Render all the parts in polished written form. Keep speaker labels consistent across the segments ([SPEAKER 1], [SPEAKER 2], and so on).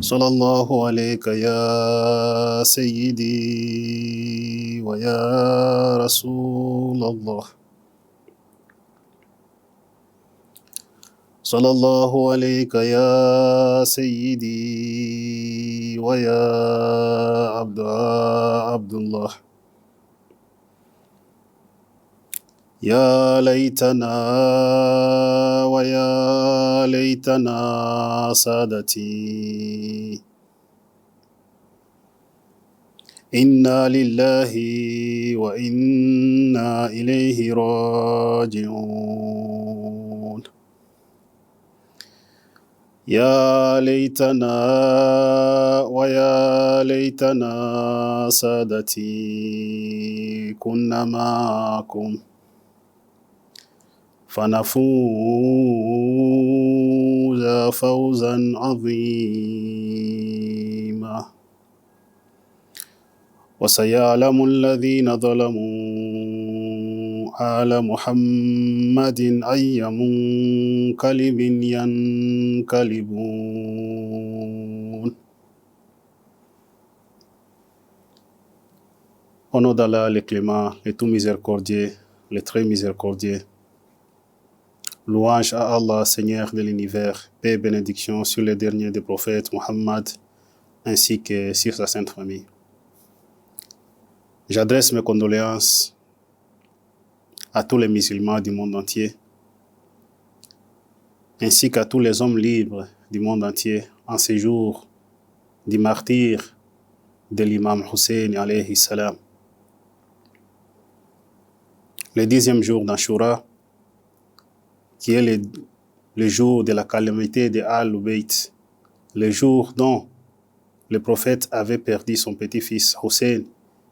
[SPEAKER 1] صلى الله عليك يا سيدي ويا رسول الله. صلى الله عليك يا سيدي ويا عبد الله. يا ليتنا ويا ليتنا سادتي، إنا لله وإنا إليه راجعون. يا ليتنا ويا ليتنا سادتي كنا معكم فنفوز فوزا عظيما. وسيعلم الذين ظلموا آل محمد أي منقلب ينقلبون. Au nom d'Allah, le clément, le tout miséricordieux, le très miséricordieux. Louange à Allah, Seigneur de l'univers, paix et bénédiction sur le dernier des prophètes, Muhammad, ainsi que sur sa sainte famille. J'adresse mes condoléances à tous les musulmans du monde entier, ainsi qu'à tous les hommes libres du monde entier, en ces jours du martyre de l'imam Hussein alayhi salam. Le 10e jour d'Ashura, qui est le jour de la calamité de Al-Bayt, le jour dont le prophète avait perdu son petit-fils Hussein,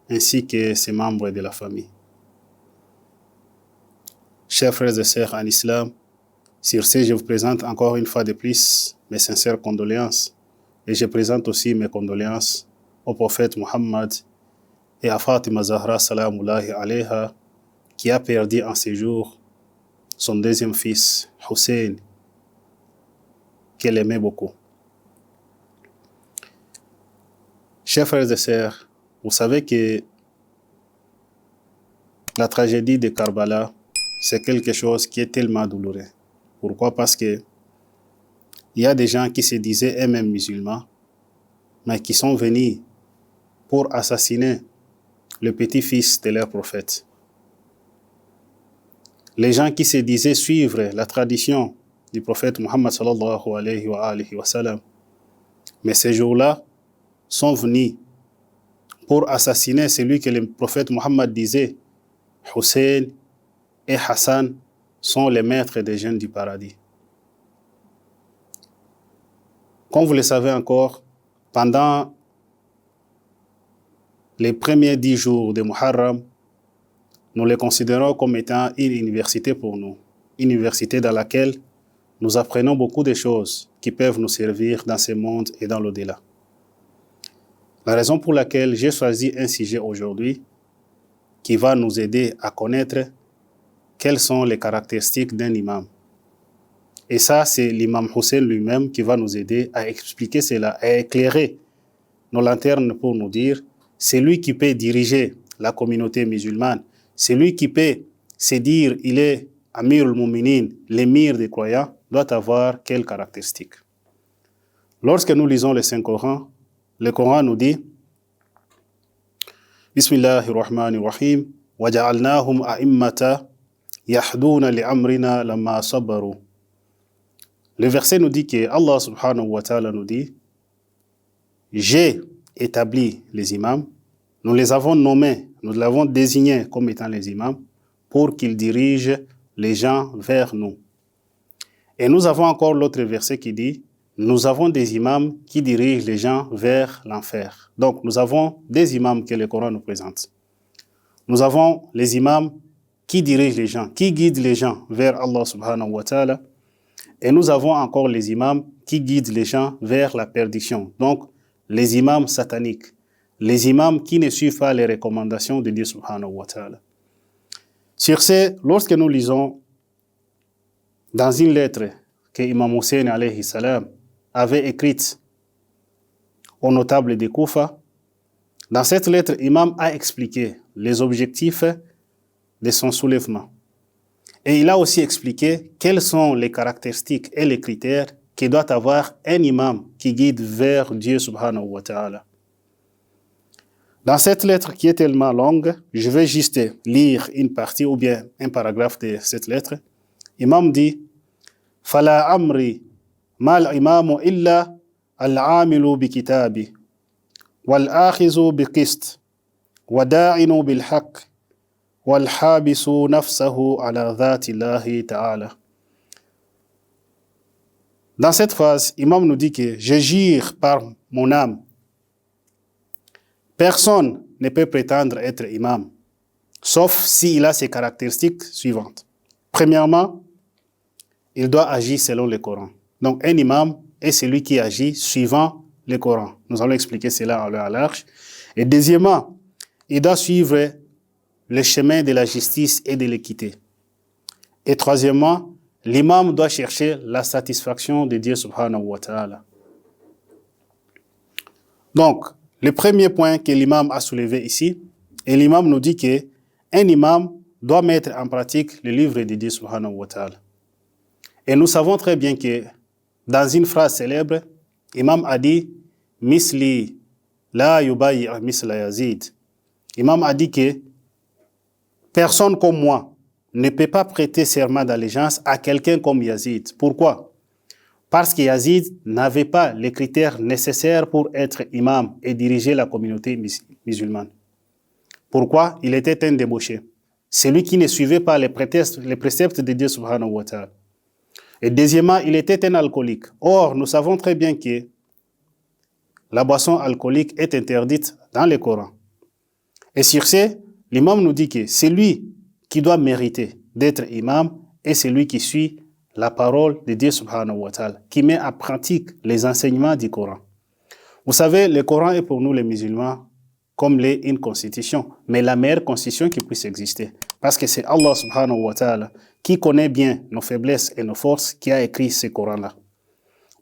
[SPEAKER 1] ainsi que ses membres de la famille. Chers frères et sœurs en islam, sur ce, je vous présente encore une fois de plus mes sincères condoléances, et je présente aussi mes condoléances au prophète Muhammad et à Fatima Zahra salamullahi alayha, qui a perdu en ces jours son deuxième fils, Hussein, qu'elle aimait beaucoup. Chers frères et sœurs, vous savez que la tragédie de Karbala, c'est quelque chose qui est tellement douloureux. Pourquoi? Parce que il y a des gens qui se disaient eux-mêmes musulmans, mais qui sont venus pour assassiner le petit-fils de leur prophète. Les gens qui se disaient suivre la tradition du prophète Muhammad sallallahu alayhi wa sallam, mais ces jours-là sont venus pour assassiner celui que le prophète Muhammad disait, Hussein et Hassan sont les maîtres des jeunes du paradis. Comme vous le savez encore, pendant les premiers 10 jours de Muharram, nous les considérons comme étant une université pour nous, une université dans laquelle nous apprenons beaucoup de choses qui peuvent nous servir dans ce monde et dans l'au-delà. La raison pour laquelle j'ai choisi un sujet aujourd'hui qui va nous aider à connaître quelles sont les caractéristiques d'un imam. Et ça, c'est l'imam Hussein lui-même qui va nous aider à expliquer cela, à éclairer nos lanternes pour nous dire, c'est lui qui peut diriger la communauté musulmane, c'est lui qui peut se dire, il est Amir al-Muminin, l'émir des croyants, doit avoir quelles caractéristiques. Lorsque nous lisons le Saint-Coran, le Coran nous dit, Bismillahirrahmanirrahim, وَجَعَلْنَاهُمْ أَئِمَّةً يَهْدُونَ لِأَمْرِنَا لَمَّا صَبَرُوا. Le verset nous dit que Allah subhanahu wa ta'ala nous dit, j'ai établi les imams, nous les avons nommés, nous les avons désignés comme étant les imams pour qu'ils dirigent les gens vers nous. Et nous avons encore l'autre verset qui dit, nous avons des imams qui dirigent les gens vers l'enfer. Donc nous avons des imams que le Coran nous présente. Nous avons les imams qui dirigent les gens, qui guident les gens vers Allah subhanahu wa ta'ala. Et nous avons encore les imams qui guident les gens vers la perdition. Donc les imams sataniques, les imams qui ne suivent pas les recommandations de Dieu subhanahu wa ta'ala. Sur ce, lorsque nous lisons dans une lettre que Imam Hussein alayhi salam avait écrite aux notables de Koufa. Dans cette lettre, l'imam a expliqué les objectifs de son soulèvement. Et il a aussi expliqué quelles sont les caractéristiques et les critères que doit avoir un imam qui guide vers Dieu subhanahu wa ta'ala. Dans cette lettre qui est tellement longue, je vais juste lire une partie ou bien un paragraphe de cette lettre. L'imam dit « Fala amri mal imamu illa al-amilu bi kitabi wal-akhizu bi qist wada'inu bil haqq wal-habisu nafsahu ala dhati Allahi ta'ala » Dans cette phrase, l'imam nous dit que « Je jure par mon âme ». Personne ne peut prétendre être imam, sauf s'il a ces caractéristiques suivantes. Premièrement, il doit agir selon le Coran. Donc, un imam est celui qui agit suivant le Coran. Nous allons expliquer cela en long et en large. Et deuxièmement, il doit suivre le chemin de la justice et de l'équité. Et troisièmement, l'imam doit chercher la satisfaction de Dieu subhanahu wa ta'ala. Donc, le premier point que l'imam a soulevé ici, et l'imam nous dit qu'un imam doit mettre en pratique le livre de Dieu subhanahu wa ta'ala. Et nous savons très bien que dans une phrase célèbre, l'imam a dit « Misli la yubayi misla Yazid ». L'imam a dit que personne comme moi ne peut pas prêter serment d'allégeance à quelqu'un comme Yazid. Pourquoi ? Parce que Yazid n'avait pas les critères nécessaires pour être imam et diriger la communauté musulmane. Pourquoi ? Il était un débauché. Celui qui ne suivait pas les préceptes de Dieu subhanahu wa ta'ala. Et deuxièmement, il était un alcoolique. Or, nous savons très bien que la boisson alcoolique est interdite dans le Coran. Et sur ce, l'imam nous dit que celui qui doit mériter d'être imam est celui qui suit la parole de Dieu subhanahu wa ta'ala, qui met en pratique les enseignements du Coran. Vous savez, le Coran est pour nous les musulmans comme une constitution, mais la meilleure constitution qui puisse exister. Parce que c'est Allah subhanahu wa ta'ala qui connaît bien nos faiblesses et nos forces qui a écrit ce Coran-là.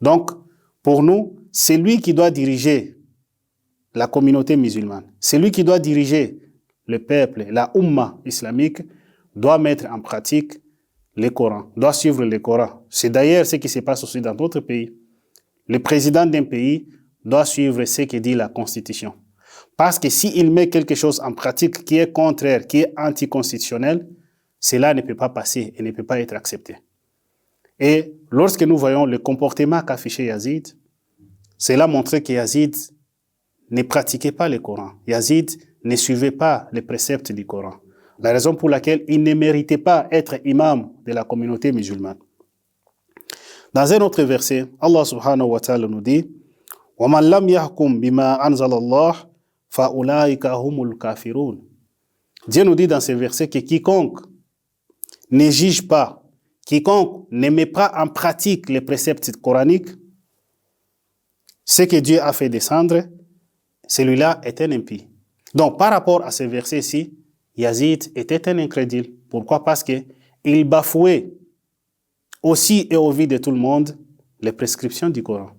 [SPEAKER 1] Donc, pour nous, c'est lui qui doit diriger la communauté musulmane. C'est lui qui doit diriger le peuple, la Ummah islamique, doit mettre en pratique le Coran, doit suivre le Coran. C'est d'ailleurs ce qui se passe aussi dans d'autres pays. Le président d'un pays doit suivre ce que dit la Constitution. Parce que s'il met quelque chose en pratique qui est contraire, qui est anticonstitutionnel, cela ne peut pas passer et ne peut pas être accepté. Et lorsque nous voyons le comportement qu'affichait Yazid, cela montrait que Yazid ne pratiquait pas le Coran. Yazid ne suivait pas les préceptes du Coran. La raison pour laquelle il ne méritait pas être imam de la communauté musulmane. Dans un autre verset, Allah subhanahu wa ta'ala nous dit « وَمَنْ لَمْ يَحْكُمْ بِمَا أَنزَلَ اللَّهُ فَأُولَٰئِكَ هُمُ الْكَافِرُونَ » Dieu nous dit dans ce verset que quiconque ne juge pas, quiconque ne met pas en pratique les préceptes coraniques, ce que Dieu a fait descendre, celui-là est un impie. Donc par rapport à ce verset-ci, Yazid était un incrédule. Pourquoi ? Parce qu'il bafouait aussi et au vu de tout le monde les prescriptions du Coran.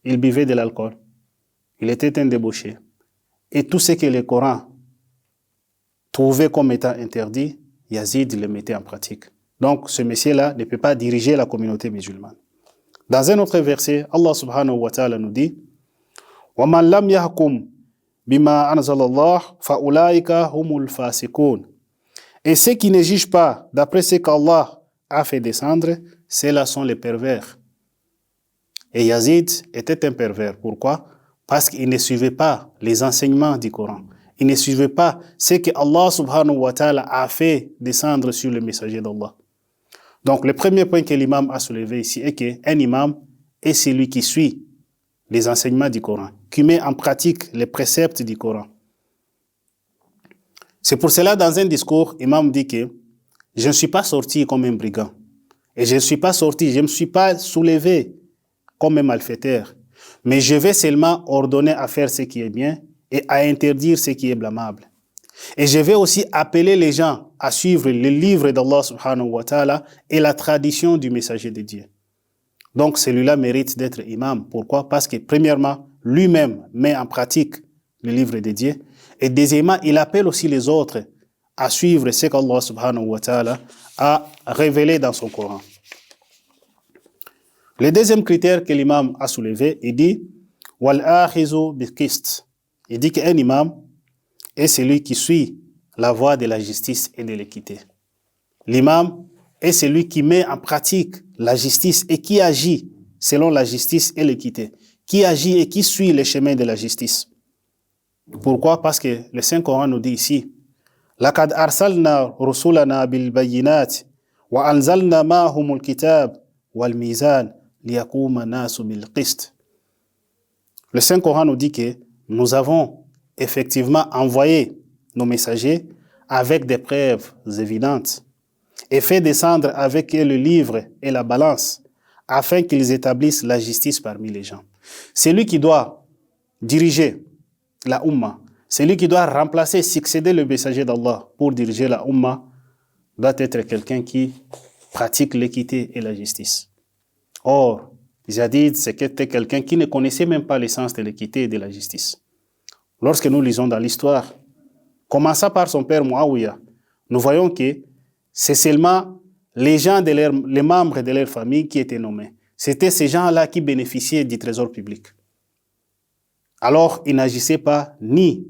[SPEAKER 1] Il buvait de l'alcool. Il était un débauché. Et tout ce que le Coran trouvait comme étant interdit, Yazid le mettait en pratique. Donc ce monsieur-là ne peut pas diriger la communauté musulmane. Dans un autre verset, Allah subhanahu wa ta'ala nous dit وَمَنْ لَمْ يَحْكُمْ بِمَا أَنزَلَ اللَّهُ فَأُولَٰئِكَ هُمُ الْفَاسِقُونَ. Et ceux qui ne jugent pas d'après ce qu'Allah a fait descendre, ceux-là sont les pervers. Et Yazid était un pervers. Pourquoi ? Parce qu'il ne suivait pas les enseignements du Coran. Il ne suivait pas ce que Allah subhanahu wa ta'ala a fait descendre sur le messager d'Allah. Donc le premier point que l'imam a soulevé ici est qu'un imam est celui qui suit les enseignements du Coran, qui met en pratique les préceptes du Coran. C'est pour cela, dans un discours, l'imam dit que je ne suis pas sorti comme un brigand. Et je ne suis pas sorti, je ne me suis pas soulevé comme un malfaiteur. Mais je vais seulement ordonner à faire ce qui est bien et à interdire ce qui est blâmable. Et je vais aussi appeler les gens à suivre le livre d'Allah subhanahu wa ta'ala et la tradition du messager de Dieu. Donc celui-là mérite d'être imam. Pourquoi ? Parce que premièrement, lui-même met en pratique le livre de Dieu. Et deuxièmement, il appelle aussi les autres à suivre ce qu'Allah subhanahu wa ta'ala a révélé dans son Coran. Le deuxième critère que l'imam a soulevé, il dit « Wal-akhizu bil-qist ». Il dit qu'un imam est celui qui suit la voie de la justice et de l'équité. L'imam est celui qui met en pratique la justice et qui agit selon la justice et l'équité, qui agit et qui suit les chemins de la justice. Pourquoi? Parce que le Saint-Coran nous dit ici « Laqad arsalna rusulana bil-bayyinat wa anzalna ma'humul kitab wal-mizan liyaquma nasu bil-qist » Le Saint-Coran nous dit que nous avons effectivement envoyé nos messagers avec des preuves évidentes et fait descendre avec eux le livre et la balance afin qu'ils établissent la justice parmi les gens. C'est lui qui doit diriger la Ummah, c'est lui qui doit remplacer, succéder le messager d'Allah pour diriger la Ummah, doit être quelqu'un qui pratique l'équité et la justice. Or, Jadid, c'était quelqu'un qui ne connaissait même pas l'essence de l'équité et de la justice. Lorsque nous lisons dans l'histoire, commençant par son père Muawiyah, nous voyons que c'est seulement les membres de leur famille qui étaient nommés. C'était ces gens-là qui bénéficiaient du trésor public. Alors, ils n'agissaient pas ni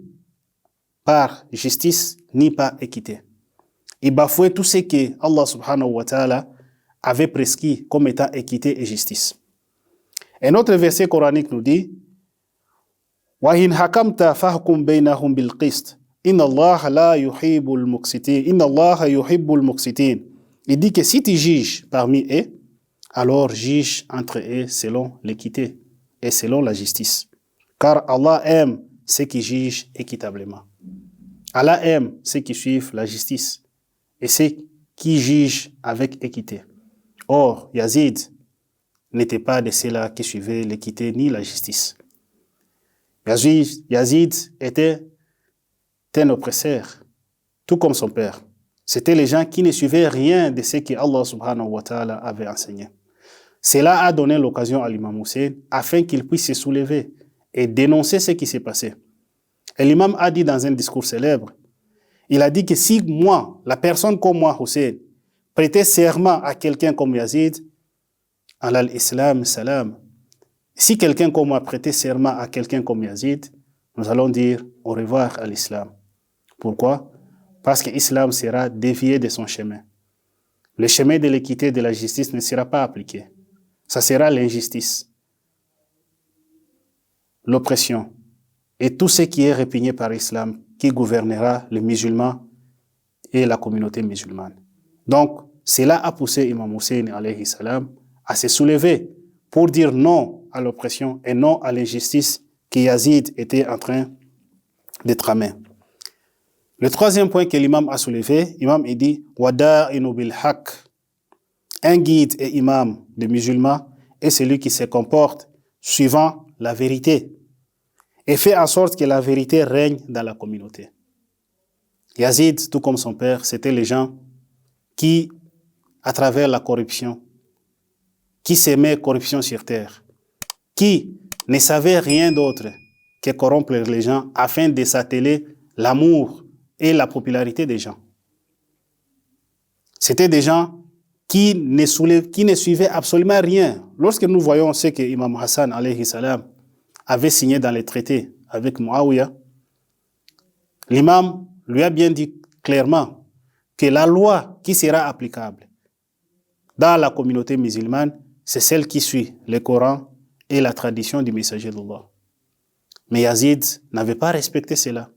[SPEAKER 1] par justice, ni par équité. Ils bafouaient tout ce que Allah subhanahu wa ta'ala avait prescrit comme étant équité et justice. Un autre verset coranique nous dit وَإِنْ حَكَمْتَ فَحْكُمْ بَيْنَهُمْ بِالْقِسْطِ إِنَّ اللَّهَ لَا يُحِبُّ الْمُقْسِطِينَ إِنَّ اللَّهَ يُحِبُّ الْمُقْسِطِينَ. Il dit que si tu juges parmi eux, alors juge entre eux selon l'équité et selon la justice. Car Allah aime ceux qui jugent équitablement. Allah aime ceux qui suivent la justice et ceux qui jugent avec équité. Or, Yazid n'était pas de ceux-là qui suivaient l'équité ni la justice. Yazid était un oppresseur, tout comme son père. C'était les gens qui ne suivaient rien de ce que Allah subhanahu wa ta'ala avait enseigné. Cela a donné l'occasion à l'imam Hussein afin qu'il puisse se soulever et dénoncer ce qui s'est passé. Et l'imam a dit dans un discours célèbre, il a dit que si moi, la personne comme moi, Hussein, prêtait serment à quelqu'un comme Yazid, Allah l'islam salam. Si quelqu'un comme moi prêtait serment à quelqu'un comme Yazid, nous allons dire au revoir à l'islam. Pourquoi? Parce que l'islam sera dévié de son chemin. Le chemin de l'équité et de la justice ne sera pas appliqué. Ça sera l'injustice, l'oppression et tout ce qui est répugné par l'islam qui gouvernera les musulmans et la communauté musulmane. Donc, cela a poussé Imam Hussein alayhi salam à se soulever pour dire non à l'oppression et non à l'injustice que Yazid était en train de tramer. Le troisième point que l'imam a soulevé, l'imam dit « Wada'inu bil haq ». Un guide et imam des musulmans est celui qui se comporte suivant la vérité et fait en sorte que la vérité règne dans la communauté. Yazid, tout comme son père, c'était les gens qui, à travers la corruption, qui s'aimaient corruption sur terre, qui ne savaient rien d'autre que corrompre les gens afin de s'atteler l'amour et la popularité des gens. C'était des gens qui ne suivaient absolument rien. Lorsque nous voyons ce que Imam Hassan alayhi salam avait signé dans les traités avec Muawiyah, l'imam lui a bien dit clairement que la loi qui sera applicable dans la communauté musulmane, c'est celle qui suit le Coran et la tradition du messager d'Allah. Mais Yazid n'avait pas respecté cela.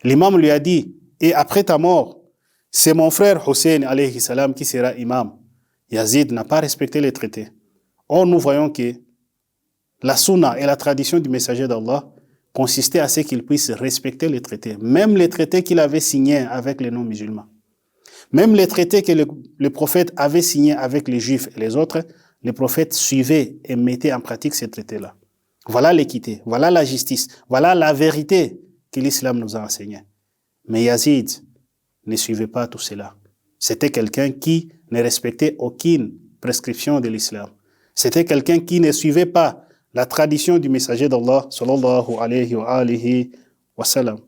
[SPEAKER 1] L'imam lui a dit, et après ta mort, c'est mon frère Hussein alayhi salam qui sera imam. Yazid n'a pas respecté les traités. Or, nous voyons que la sunna et la tradition du messager d'Allah consistaient à ce qu'il puisse respecter les traités, même les traités qu'il avait signés avec les non-musulmans. Même les traités que le prophète avait signés avec les juifs et les autres, les prophètes suivaient et mettaient en pratique ces traités-là. Voilà l'équité, voilà la justice, voilà la vérité que l'islam nous a enseignée. Mais Yazid ne suivait pas tout cela. C'était quelqu'un qui ne respectait aucune prescription de l'islam. C'était quelqu'un qui ne suivait pas la tradition du messager d'Allah, sallallahu alayhi wa alihi wa sallam.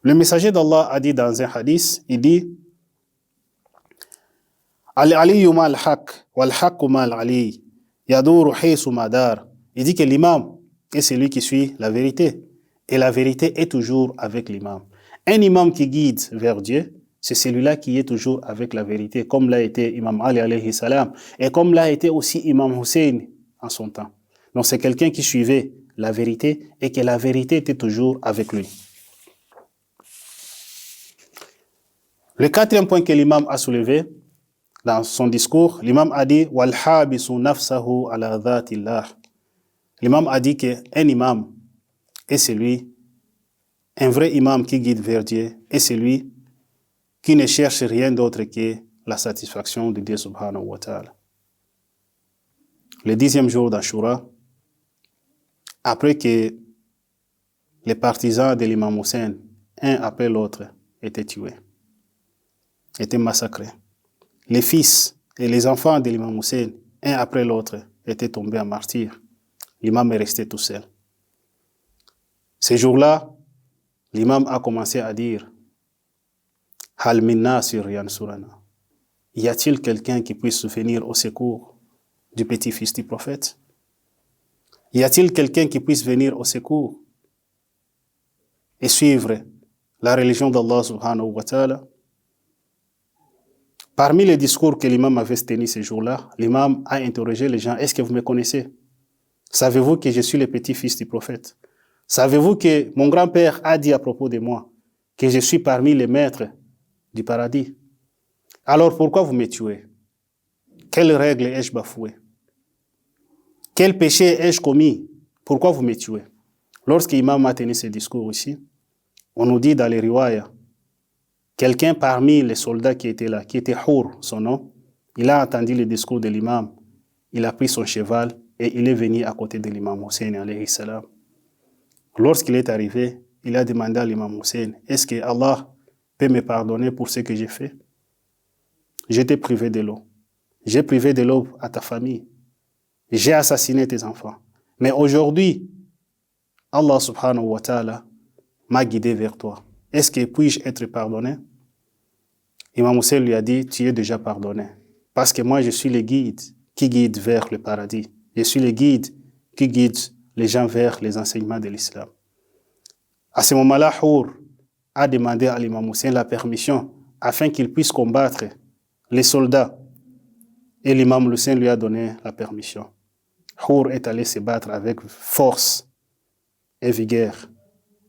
[SPEAKER 1] Le messager d'Allah a dit dans un hadith, il dit Al-aliyu ma'al-haq, wal-haqqu ma'al-ali, yadouru haysu madar. Il dit que l'imam est celui qui suit la vérité. Et la vérité est toujours avec l'imam. Un imam qui guide vers Dieu, c'est celui-là qui est toujours avec la vérité, comme l'a été Imam Ali alayhi salam, et comme l'a été aussi Imam Hussein en son temps. Donc c'est quelqu'un qui suivait la vérité et que la vérité était toujours avec lui. Le quatrième point que l'imam a soulevé dans son discours, l'imam a dit « Walhabisu nafsahu ala dhatillah ». L'imam a dit qu'un imam est celui, un vrai imam qui guide vers Dieu, est celui qui ne cherche rien d'autre que la satisfaction de Dieu subhanahu wa ta'ala. Le 10e jour d'Ashura, après que les partisans de l'imam Hussein, un après l'autre, étaient tués, étaient massacrés. Les fils et les enfants de l'imam Hussein, un après l'autre, étaient tombés en martyr. L'imam est resté tout seul. Ce jour-là, l'imam a commencé à dire Hal minna sur yansurana. Y a-t-il quelqu'un qui puisse venir au secours du petit-fils du prophète? Y a-t-il quelqu'un qui puisse venir au secours et suivre la religion d'Allah subhanahu wa ta'ala? Parmi les discours que l'imam avait tenus ce jour-là, l'imam a interrogé les gens, est-ce que vous me connaissez? Savez-vous que je suis le petit-fils du prophète? Savez-vous que mon grand-père a dit à propos de moi que je suis parmi les maîtres du paradis? Alors pourquoi vous me tuez? Quelle règle ai-je bafouée? Quel péché ai-je commis? Pourquoi vous me tuez? Lorsque l'imam a tenu ce discours ici, on nous dit dans les riwayas, quelqu'un parmi les soldats qui étaient là, qui était Hur, son nom, il a entendu le discours de l'imam, il a pris son cheval et il est venu à côté de l'imam Hussein alayhi salam. Lorsqu'il est arrivé, il a demandé à l'imam Hussein, est-ce que Allah peut me pardonner pour ce que j'ai fait? J'étais privé de l'eau. J'ai privé de l'eau à ta famille. J'ai assassiné tes enfants. Mais aujourd'hui, Allah subhanahu wa ta'ala m'a guidé vers toi. Est-ce que puis-je être pardonné? Imam Hussein lui a dit, tu es déjà pardonné. Parce que moi, je suis le guide qui guide vers le paradis. Je suis le guide qui guide les gens vers les enseignements de l'islam. À ce moment-là, Hur a demandé à l'imam Hussein la permission afin qu'il puisse combattre les soldats. Et l'imam Hussein lui a donné la permission. Hur est allé se battre avec force et vigueur.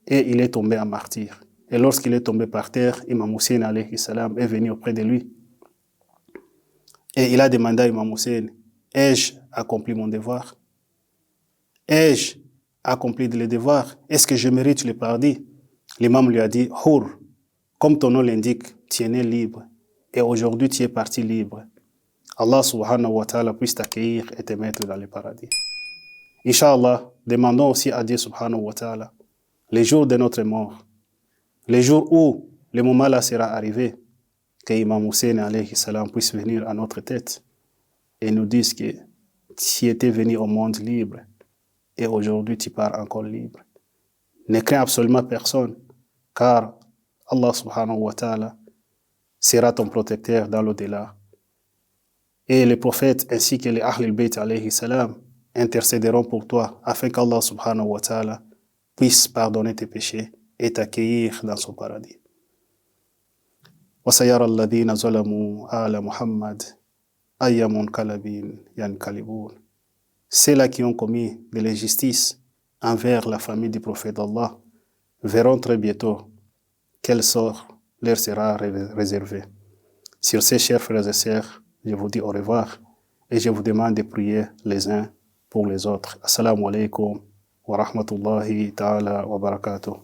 [SPEAKER 1] Et il est tombé en martyr. Et lorsqu'il est tombé par terre, Imam Hussein alayhi salam est venu auprès de lui. Et il a demandé à Imam Hussein, ai-je accompli mon devoir? Ai-je accompli le devoir? Est-ce que je mérite le paradis? L'imam lui a dit, Hur, comme ton nom l'indique, tu es né libre. Et aujourd'hui, tu es parti libre. Allah subhanahu wa ta'ala puisse t'accueillir et te mettre dans le paradis. Inch'Allah, demandons aussi à Dieu subhanahu wa ta'ala, les jours de notre mort, les jours où le moment là sera arrivé, que Imam Hussein alayhi salam puisse venir à notre tête et nous dise que tu étais venu au monde libre et aujourd'hui tu pars encore libre. Ne crains absolument personne, car Allah subhanahu wa ta'ala sera ton protecteur dans l'au-delà. Et les prophètes ainsi que les Ahlul Bayt alayhi salam intercéderont pour toi afin qu'Allah subhanahu wa ta'ala puisse pardonner tes péchés et t'accueillir dans son paradis. وَسَيَرَى الَّذِينَ ظَلَمُوا آلَ مُحَمَّدٍ أَيَّ مُنْقَلَبٍ يَنْقَلِبُونَ. Ceux-là qui ont commis de l'injustice envers la famille du prophète d'Allah verront très bientôt quel sort leur sera réservé. Sur ces chers frères et sœurs, je vous dis au revoir et je vous demande de prier les uns pour les autres. Assalamu alaikum wa rahmatullahi ta'ala wa barakatuh.